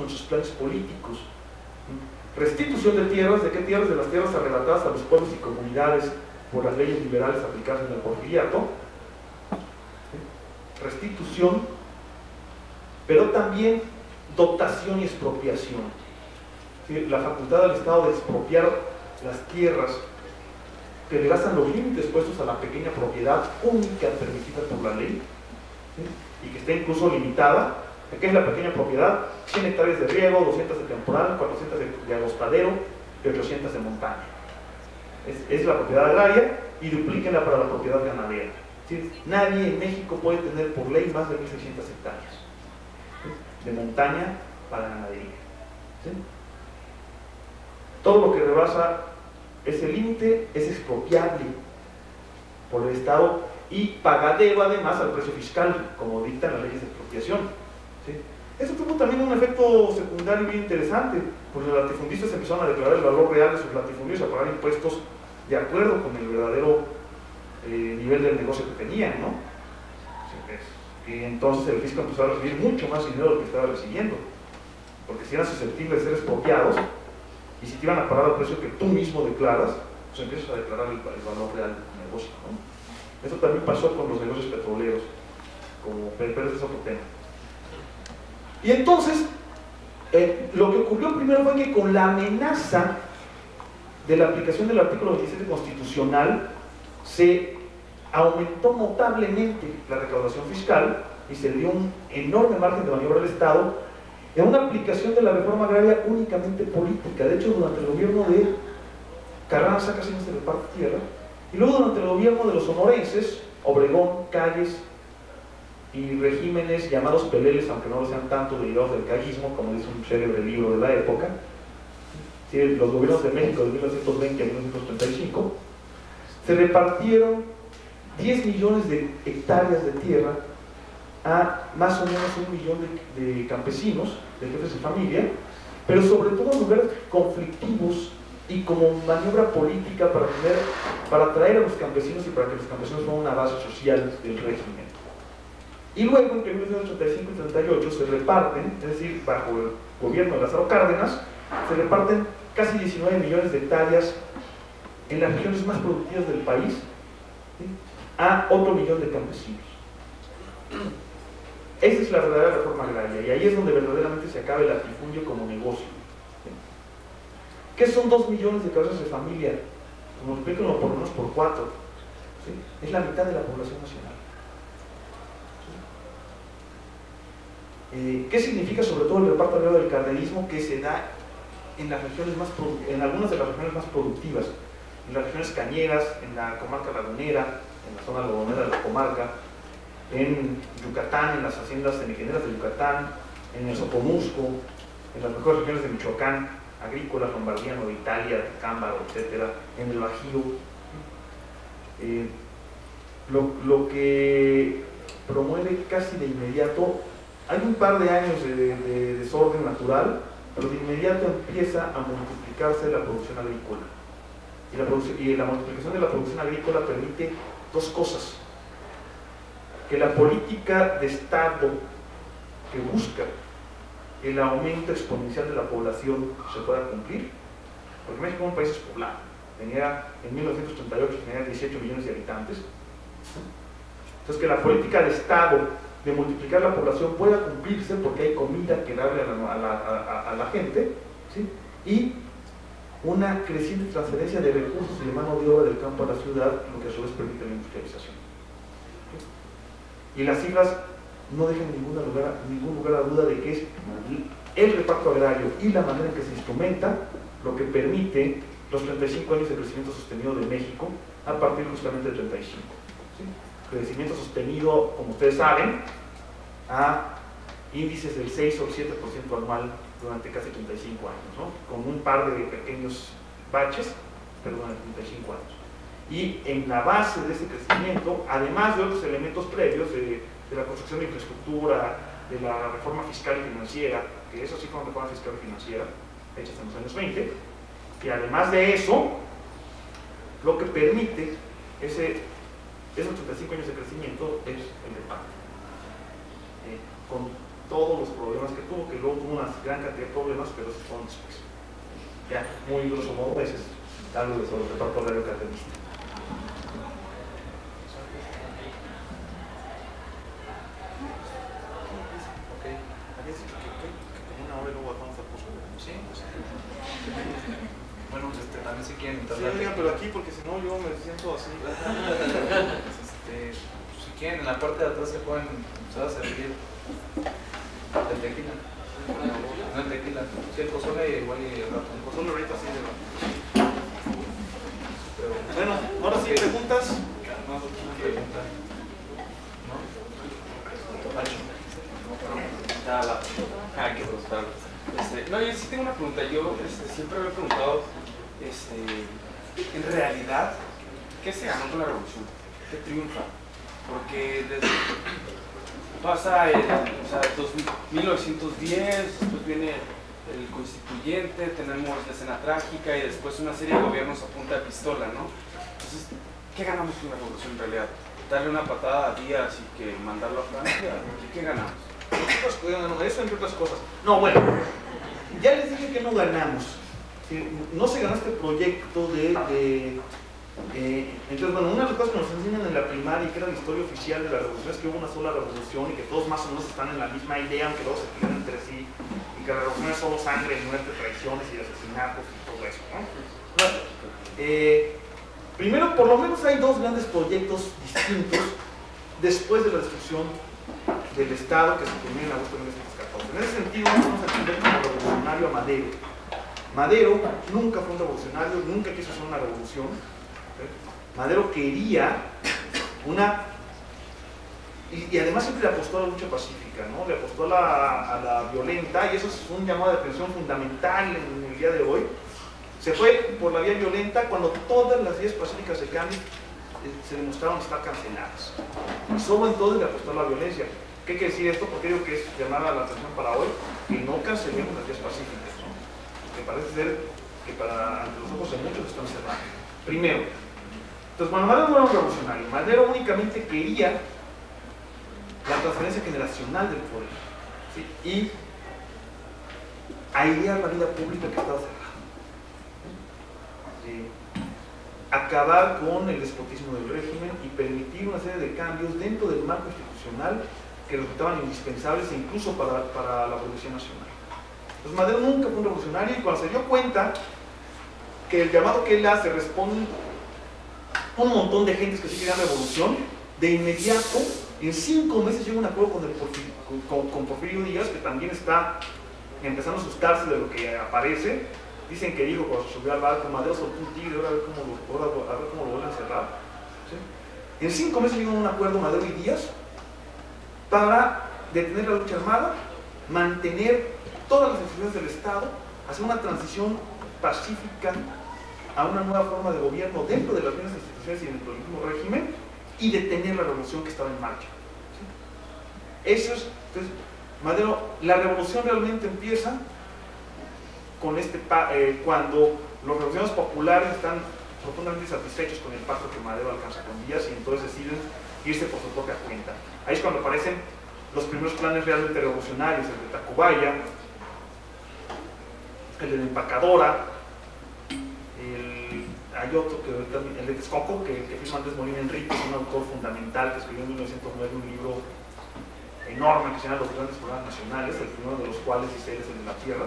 en sus planes políticos. Restitución de tierras, ¿de qué tierras? De las tierras arrebatadas a los pueblos y comunidades por las leyes liberales aplicadas en el porfiriato. Restitución, pero también dotación y expropiación. ¿Sí? La facultad del Estado de expropiar las tierras que rebasan los límites puestos a la pequeña propiedad única permitida por la ley, ¿sí? Y que está incluso limitada. ¿Qué es la pequeña propiedad? 100 hectáreas de riego, 200 de temporal, 400 de agostadero y 800 de montaña. Es la propiedad agraria y duplíquenla para la propiedad ganadera. ¿Sí? Nadie en México puede tener por ley más de 1.600 hectáreas, ¿sí?, de montaña para ganadería. ¿Sí? Todo lo que rebasa ese límite es expropiable por el Estado y pagadero además al precio fiscal, como dictan las leyes de expropiación. ¿Sí? Eso tuvo también un efecto secundario bien interesante, porque los latifundistas empezaron a declarar el valor real de sus latifundios y a pagar impuestos de acuerdo con el verdadero nivel del negocio que tenían, ¿no? Y entonces el fisco empezó a recibir mucho más dinero del que estaba recibiendo, porque si eran susceptibles de ser expropiados y si te iban a pagar al precio que tú mismo declaras, pues empiezas a declarar el valor real del negocio, ¿no? Eso también pasó con los negocios petroleros, pero ese es otro tema. Y entonces, lo que ocurrió primero fue que con la amenaza de la aplicación del artículo 27 constitucional se aumentó notablemente la recaudación fiscal y se le dio un enorme margen de maniobra al Estado en una aplicación de la reforma agraria únicamente política. De hecho, durante el gobierno de Carranza casi no se reparte tierra, y luego durante el gobierno de los sonorenses, Obregón, Calles y regímenes llamados peleles, aunque no lo sean tanto, derivados del callismo, como dice un célebre libro de la época, ¿sí?, los gobiernos de México de 1920 a 1935, se repartieron 10 millones de hectáreas de tierra a más o menos 1 millón de campesinos, de jefes de familia, pero sobre todo en lugares conflictivos y como maniobra política para atraer a los campesinos y para que los campesinos fueran una base social del régimen. Y luego, entre 1935 y 1938, se reparten, es decir, bajo el gobierno de Lázaro Cárdenas, se reparten casi 19 millones de hectáreas en las regiones más productivas del país, ¿sí?, a otro millón de campesinos. Esa es la verdadera reforma agraria, y ahí es donde verdaderamente se acaba el latifundio como negocio. ¿Sí? ¿Qué son 2 millones de cabezas de familia? Multiplíquenlo por lo menos por 4. ¿Sí? Es la mitad de la población nacional. ¿Sí? ¿Qué significa sobre todo el reparto agrario del cardenismo que se da en las regiones en algunas de las regiones más productivas? En las regiones cañeras, en la comarca lagunera, en la zona algodonera de la comarca, en Yucatán, en las haciendas semigeneras de Yucatán, en el Soconusco, en las mejores regiones de Michoacán, agrícolas, Lombardía, Nueva Italia, Cámbaro, etcétera, en el Bajío. Lo que promueve casi de inmediato, hay un par de años de desorden natural, pero de inmediato empieza a multiplicarse la producción agrícola. Y la multiplicación de la producción agrícola permite dos cosas: que la política de Estado que busca el aumento exponencial de la población se pueda cumplir, porque México es un país despoblado, en 1938 tenía 18 millones de habitantes. Entonces, que la política de Estado de multiplicar la población pueda cumplirse porque hay comida que darle a la gente, ¿sí?, y una creciente transferencia de recursos y de mano de obra del campo a la ciudad, lo que a su vez permite la industrialización. Y las cifras no dejan ningún lugar a duda de que es el reparto agrario y la manera en que se instrumenta lo que permite los 35 años de crecimiento sostenido de México a partir justamente del 35. ¿Sí? Crecimiento sostenido, como ustedes saben, a índices del 6 o 7% anual durante casi 35 años, ¿no?, con un par de pequeños baches, pero durante 35 años. Y en la base de ese crecimiento, además de otros elementos previos de la construcción de infraestructura, de la reforma fiscal y financiera, que eso sí fue una reforma fiscal y financiera hecha en los años 20, y además de eso, lo que permite esos 35 años de crecimiento es el reparto. Con todos los problemas que tuvo, que luego tuvo una gran cantidad de problemas, pero esos fueron después. Ya, muy grosso modo, ese es algo de sobre el reparto horario cardenista. Ok, había dicho que como una hora y luego vamos a posar. Sí, pues. Bueno, también si quieren Sí, oigan, pero aquí, porque si no yo me siento así. Si quieren, en la parte de atrás se va a servir el tequila. No el tequila. Sí, el pozole igual y el rato. El pozole ahorita sí le va. Pero, bueno, ahora sí, ¿preguntas? No, una pregunta. ¿No? Hay que preguntarlo. No, yo sí tengo una pregunta. Yo siempre me he preguntado, en realidad, ¿qué se ganó con la revolución? ¿Qué triunfa? Porque pasa 1910, después viene el constituyente, tenemos la escena trágica y después una serie de gobiernos a punta de pistola, ¿no? Entonces, ¿qué ganamos con la revolución en realidad? ¿Darle una patada a Díaz y que mandarlo a Francia? ¿Qué ganamos? Eso entre otras cosas. No, bueno, ya les dije que no ganamos. No se ganó este proyecto entonces, bueno, una de las cosas que nos enseñan en la primaria y que era la historia oficial de la revolución es que hubo una sola revolución y que todos más o menos están en la misma idea, aunque luego se pelean entre sí, y que la revolución es solo sangre, muerte, traiciones y asesinatos y todo eso, ¿no? Primero, por lo menos hay dos grandes proyectos distintos después de la destrucción del Estado que se terminó en agosto de 1914. En ese sentido, vamos a entender como revolucionario a Madero. Madero nunca fue un revolucionario, nunca quiso hacer una revolución. Madero quería y además siempre le apostó a la lucha pacífica, ¿no? Le apostó a la violenta, y eso es un llamado de atención fundamental en el día de hoy. Se fue por la vía violenta cuando todas las vías pacíficas de cambio se demostraron estar canceladas. Y solo entonces le apostó a la violencia. ¿Qué quiere decir esto? Porque digo que es llamar a la atención para hoy, que no cancelemos las vías pacíficas, ¿no? Que parece ser que ante los ojos de muchos están cerradas. Primero, entonces, bueno, Madero no era un revolucionario. Madero únicamente quería la transferencia generacional del poder, ¿sí? Y airear la vida pública que estaba cerrada, ¿sí? Acabar con el despotismo del régimen y permitir una serie de cambios dentro del marco institucional que resultaban indispensables incluso para la Revolución Nacional. Entonces, Madero nunca fue un revolucionario, y cuando se dio cuenta que el llamado que él hace responde un montón de gentes que sí querían revolución, de inmediato, en 5 meses llega un acuerdo con Porfirio Díaz, que también está empezando a asustarse de lo que aparece. Dicen que dijo cuando se subió al barco, Madero soltó un tigre, ahora a ver cómo lo vuelven a cerrar. ¿Sí? En 5 meses llega un acuerdo Madero y Díaz para detener la lucha armada, mantener todas las instituciones del Estado, hacer una transición pacífica a una nueva forma de gobierno dentro de las mismas instituciones y dentro del mismo régimen, y detener la revolución que estaba en marcha. ¿Sí? Eso es, entonces, Madero, la revolución realmente empieza con cuando los revolucionarios populares están profundamente satisfechos con el pacto que Madero alcanza con Díaz, y entonces deciden irse por su propia cuenta. Ahí es cuando aparecen los primeros planes realmente revolucionarios, el de Tacubaya, el de la empacadora, hay otro, el de Texcoco, que firma Andrés Molina Enrique, es un autor fundamental que escribió en 1909 un libro enorme que se llama Los Grandes Problemas Nacionales, el primero de los cuales es el de la Tierra.